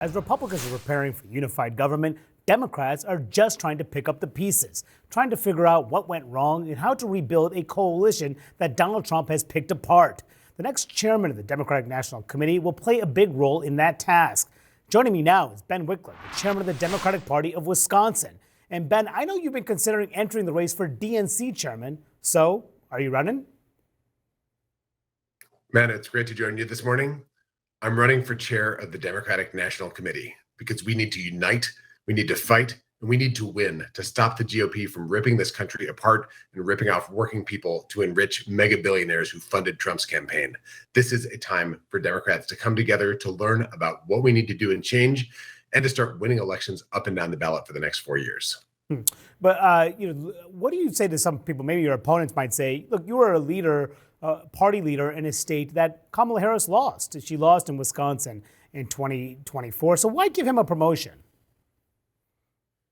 As Republicans are preparing for unified government, Democrats are just trying to pick up the pieces, trying to figure out what went wrong and how to rebuild a coalition that Donald Trump has picked apart. The next chairman of the Democratic National Committee will play a big role in that task. Joining me now is Ben Wickler, the chairman of the Democratic Party of Wisconsin. And Ben, I know you've been considering entering the race for DNC chairman, so are you running? Man, it's great to join you this morning. I'm running for chair of the Democratic National Committee because we need to unite, we need to fight, and we need to win to stop the GOP from ripping this country apart and ripping off working people to enrich mega billionaires who funded Trump's campaign. This is a time for Democrats to come together to learn about what we need to do and change and to start winning elections up and down the ballot for the next 4 years. But what do you say to some people? Maybe your opponents might say, look, you were a leader, party leader in a state that Kamala Harris lost. She lost in Wisconsin in 2024. So why give him a promotion?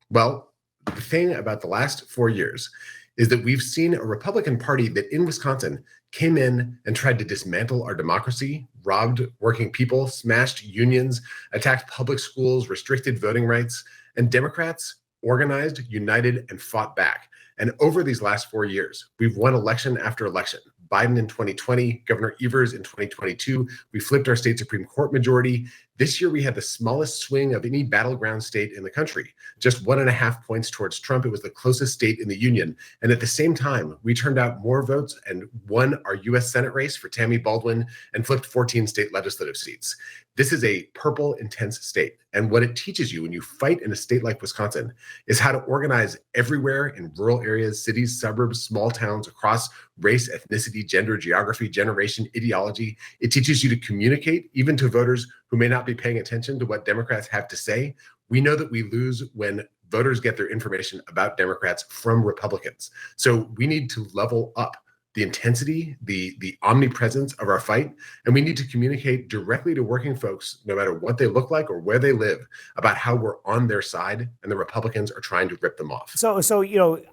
Well, the thing about the last 4 years is that we've seen a Republican Party that in Wisconsin came in and tried to dismantle our democracy, robbed working people, smashed unions, attacked public schools, restricted voting rights, and Democrats organized, united, and fought back. And over these last 4 years, we've won election after election. Biden in 2020, Governor Evers in 2022. We flipped our state Supreme Court majority. This year, we had the smallest swing of any battleground state in the country, just 1.5 points towards Trump. It was the closest state in the union. And at the same time, we turned out more votes and won our U.S. Senate race for Tammy Baldwin and flipped 14 state legislative seats. This is a purple, intense state. And what it teaches you when you fight in a state like Wisconsin is how to organize everywhere in rural areas, cities, suburbs, small towns, across race, ethnicity, gender, geography, generation, ideology. It teaches you to communicate, even to voters who may not be paying attention to what Democrats have to say. We know that we lose when voters get their information about Democrats from Republicans. So we need to level up the intensity, the omnipresence of our fight, and we need to communicate directly to working folks, no matter what they look like or where they live, about how we're on their side and the Republicans are trying to rip them off. So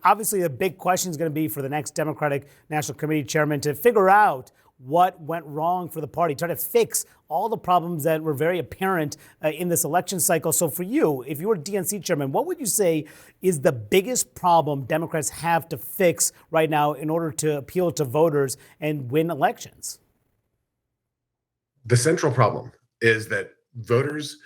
obviously the big question is going to be for the next Democratic National Committee chairman to figure out what went wrong for the party, try to fix all the problems that were very apparent in this election cycle. So for you, if you were DNC chairman, what would you say is the biggest problem Democrats have to fix right now in order to appeal to voters and win elections? The central problem is that voters,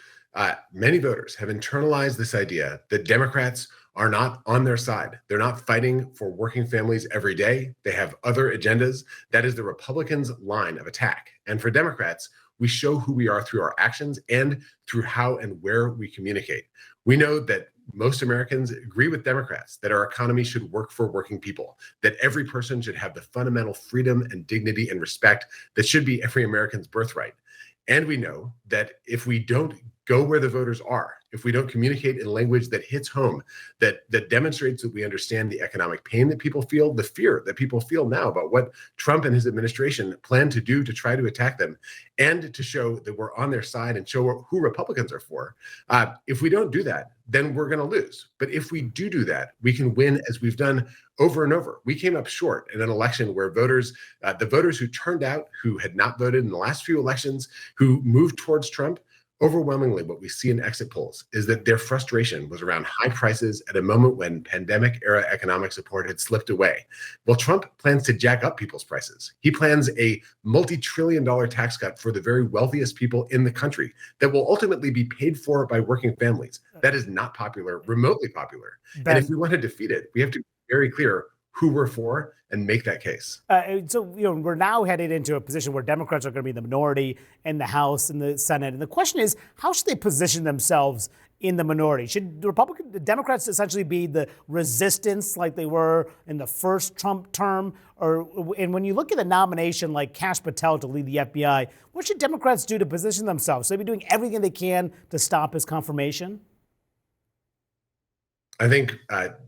many voters have internalized this idea that Democrats are not on their side. They're not fighting for working families every day. They have other agendas. That is the Republicans' line of attack. And for Democrats, we show who we are through our actions and through how and where we communicate. We know that most Americans agree with Democrats that our economy should work for working people, that every person should have the fundamental freedom and dignity and respect that should be every American's birthright. And we know that if we don't go where the voters are, if we don't communicate in language that hits home, that demonstrates that we understand the economic pain that people feel, the fear that people feel now about what Trump and his administration plan to do to try to attack them, and to show that we're on their side and show who Republicans are for. If we don't do that, then we're going to lose. But if we do that, we can win as we've done over and over. We came up short in an election where voters, the voters who turned out, who had not voted in the last few elections, who moved towards Trump, overwhelmingly, what we see in exit polls is that their frustration was around high prices at a moment when pandemic-era economic support had slipped away. Well, Trump plans to jack up people's prices. He plans a multi-trillion-dollar tax cut for the very wealthiest people in the country that will ultimately be paid for by working families. That is not popular, remotely popular. And if we want to defeat it, we have to be very clear who we're for and make that case. So we're now headed into a position where Democrats are going to be the minority in the House and the Senate. And the question is, how should they position themselves in the minority? Should the Democrats essentially be the resistance like they were in the first Trump term? And when you look at the nomination like Kash Patel to lead the FBI, what should Democrats do to position themselves? Should they be doing everything they can to stop his confirmation? I think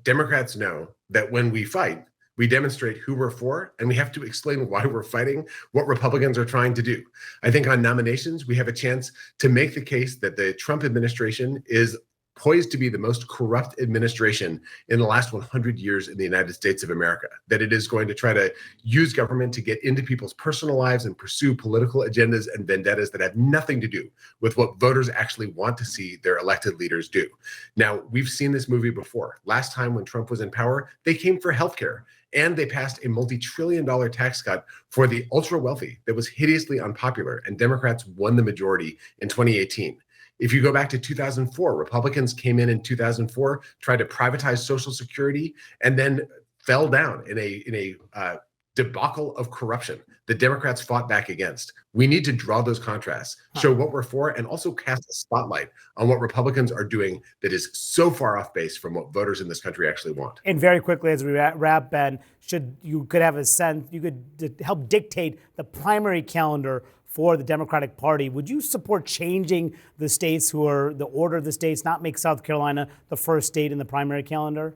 Democrats know that when we fight, we demonstrate who we're for, and we have to explain why we're fighting, what Republicans are trying to do. I think on nominations, we have a chance to make the case that the Trump administration is poised to be the most corrupt administration in the last 100 years in the United States of America, that it is going to try to use government to get into people's personal lives and pursue political agendas and vendettas that have nothing to do with what voters actually want to see their elected leaders do. Now, we've seen this movie before. Last time when Trump was in power, they came for healthcare, and they passed a multi-trillion-dollar tax cut for the ultra wealthy that was hideously unpopular, and Democrats won the majority in 2018. If you go back to 2004, Republicans came in 2004, tried to privatize Social Security, and then fell down in a debacle of corruption the Democrats fought back against. We need to draw those contrasts, show what we're for, and also cast a spotlight on what Republicans are doing that is so far off base from what voters in this country actually want. And very quickly, as we wrap, Ben, you could have a sense, you could help dictate the primary calendar for the Democratic Party. Would you support changing the states the order of the states, not make South Carolina the first state in the primary calendar?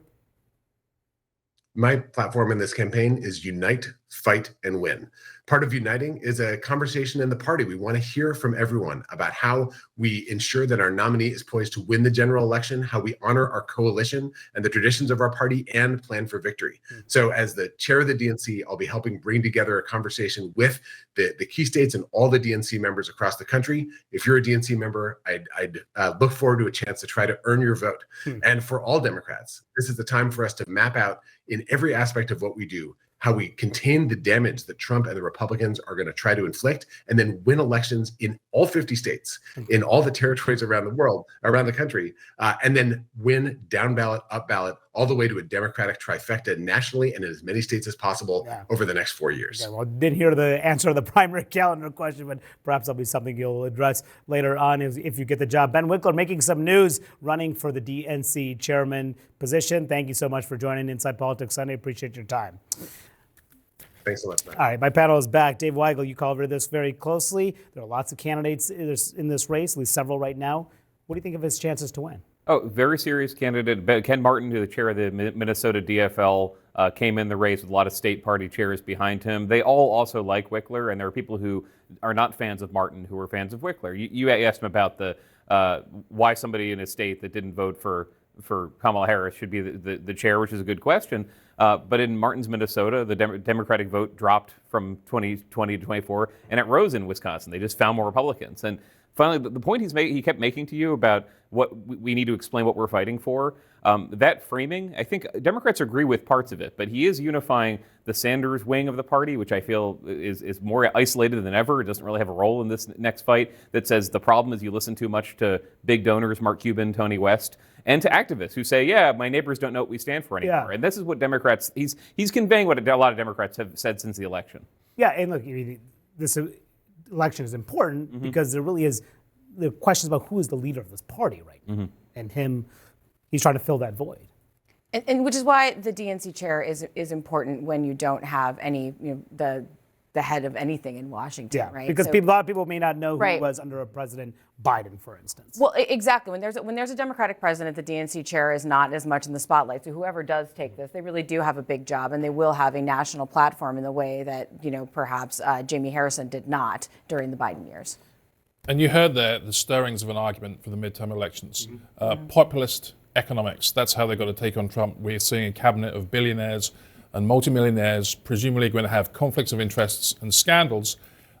My platform in this campaign is unite, fight, and win. Part of uniting is a conversation in the party. We want to hear from everyone about how we ensure that our nominee is poised to win the general election, how we honor our coalition and the traditions of our party, and plan for victory. So as the chair of the DNC, I'll be helping bring together a conversation with the key states and all the DNC members across the country. If you're a DNC member, I'd look forward to a chance to try to earn your vote. And for all Democrats, this is the time for us to map out in every aspect of what we do how we contain the damage that Trump and the Republicans are going to try to inflict, and then win elections in all 50 states, in all the territories around the world, around the country, and then win down ballot, up ballot, all the way to a Democratic trifecta nationally and in as many states as possible over the next 4 years. Okay, well, didn't hear the answer to the primary calendar question, but perhaps that'll be something you'll address later on if you get the job. Ben Winkler making some news, running for the DNC chairman position. Thank you so much for joining Inside Politics Sunday. Appreciate your time. Thanks so much, Matt. All right, my panel is back. Dave Weigel, you covered this very closely. There are lots of candidates in this race, at least several right now. What do you think of his chances to win? Oh, very serious candidate. Ken Martin, who the chair of the Minnesota DFL, came in the race with a lot of state party chairs behind him. They all also like Wickler, and there are people who are not fans of Martin who are fans of Wickler. You asked him about why somebody in a state that didn't vote for Kamala Harris should be the chair, which is a good question. But in Martin's Minnesota, the Democratic vote dropped from 2020 to 24, and it rose in Wisconsin. They just found more Republicans. And finally, the point he kept making to you about what we need to explain what we're fighting for, that framing, I think Democrats agree with parts of it, but he is unifying the Sanders wing of the party, which I feel is more isolated than ever. It doesn't really have a role in this next fight, that says the problem is you listen too much to big donors, Mark Cuban, Tony West, and to activists who say, yeah, my neighbors don't know what we stand for anymore. Yeah. And this is what Democrats, he's conveying what a lot of Democrats have said since the election. Yeah, and look, this election is important because there really is the questions about who is the leader of this party right now. And he's trying to fill that void. And which is why the DNC chair is important when you don't have any, the head of anything in Washington, right? Because a lot of people may not know who it was under President Biden, for instance. Well, exactly. When there's a Democratic president, the DNC chair is not as much in the spotlight. So whoever does take this, they really do have a big job, and they will have a national platform in the way that perhaps Jamie Harrison did not during the Biden years. And you heard there the stirrings of an argument for the midterm elections. Populist economics, that's how they're going to take on Trump. We're seeing a cabinet of billionaires and multimillionaires, presumably going to have conflicts of interests and scandals.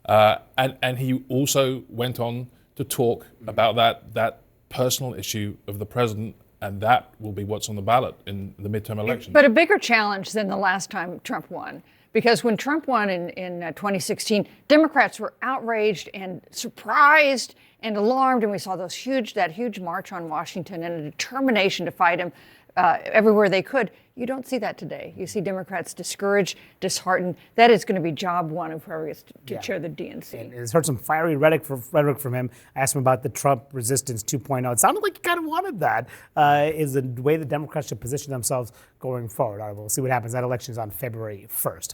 And he also went on to talk about that personal issue of the president, and that will be what's on the ballot in the midterm election. But a bigger challenge than the last time Trump won. Because when Trump won in 2016, Democrats were outraged and surprised and alarmed, and we saw that huge march on Washington and a determination to fight him everywhere they could. You don't see that today. You see Democrats discouraged, disheartened. That is going to be job one of whoever gets to chair the DNC. And it's heard some fiery rhetoric from him. I asked him about the Trump resistance 2.0. It sounded like he kind of wanted that. Is the way the Democrats should position themselves going forward. All right, we'll see what happens. That election is on February 1st.